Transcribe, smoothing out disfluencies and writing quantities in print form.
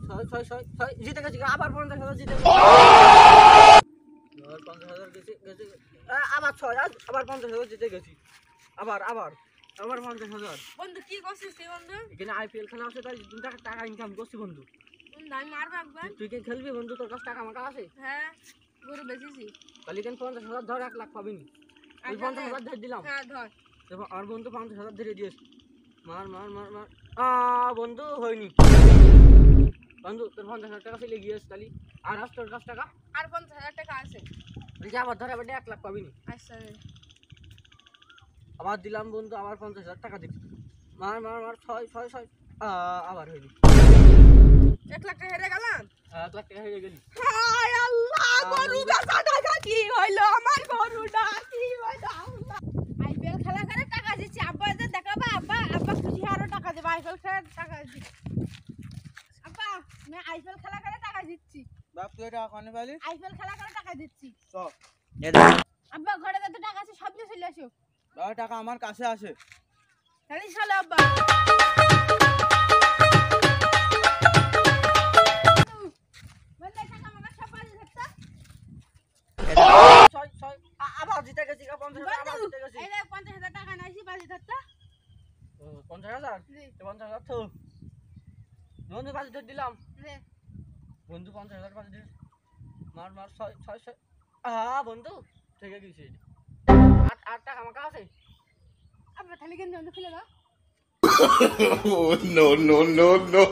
ছয় জিতে গেছি আবার 50,000 জিতে গেছি আবার 50,000 গেছি আবার 6 আবার 50,000 জিতে গেছি আবার 50,000 বন্ধু কি করছিস তুই বন্ধু? এখানে আইপিএল খেলা আছে তাই টাকা ইনকাম করছি বন্ধু। আমি মারবো একবার। তুই কি খেলবি বন্ধু? তোর কাছে টাকা মাকা আছে? হ্যাঁ গরু বেচেছি। তাহলে কেন 50,000 ধর 1 লাখ পাবি নি? আমি 50,000 ধরে দিলাম। হ্যাঁ ধর। আর বন্ধু 50,000 ধরে দিয়েছে। মার বন্ধু হয়নি বন্ধু, তোর 50,000 টাকা চলে গিয়েছে তাহলে আর আজ তোর 10 টাকা আর 50,000 টাকা আছে। বলছি আবার ধরে আবার 1 লাখ পাবি নি। আচ্ছা আবার দিলাম বন্ধু, আবার 50,000 টাকা দিচ্ছি। মার ছয় আবার হয়নি। 1 লাখ টাকা হেরে গেলাম। 1 লাখ টাকা হয়ে গেলি। হায় আল্লাহ, গরু বেচা টাকা কি হইলো আমার গরুটা? কি হইলো আল্লাহ? আইপিএল খেলা করে টাকা দিচ্ছি, আব্বা যে দেখাবা, আব্বা খুশি আরো টাকা দেবে। আইপিএল খেলা টাকা দিচ্ছি আব্বা, আমি আইপিএল খেলা করে টাকা দিচ্ছি। বাপ তুই টাকা কোনে পালি? আইপিএল খেলা করে টাকা দিচ্ছি। সব আব্বা ঘরে যত টাকা আছে সব নিয়ে চলে আসো। বাবা টাকা আমার কাছে আছে। তাহলে চলো আব্বা। আবার জিতে গেছি 50,000 আবার জিতে গেছি। এই 50,000 টাকা নাইছি বাজি ধরতা। 50,000 জি 50,000 তো বন্ধু বাজি ধরে দিলাম। রে বন্ধু 50,000 বাজি দিস। মার ছয় বন্ধু থেকে গেছি। আট টাকা আমার কাছে আছে। আব্বা তাহলে কেন খুলে দাও। No, no, no, no.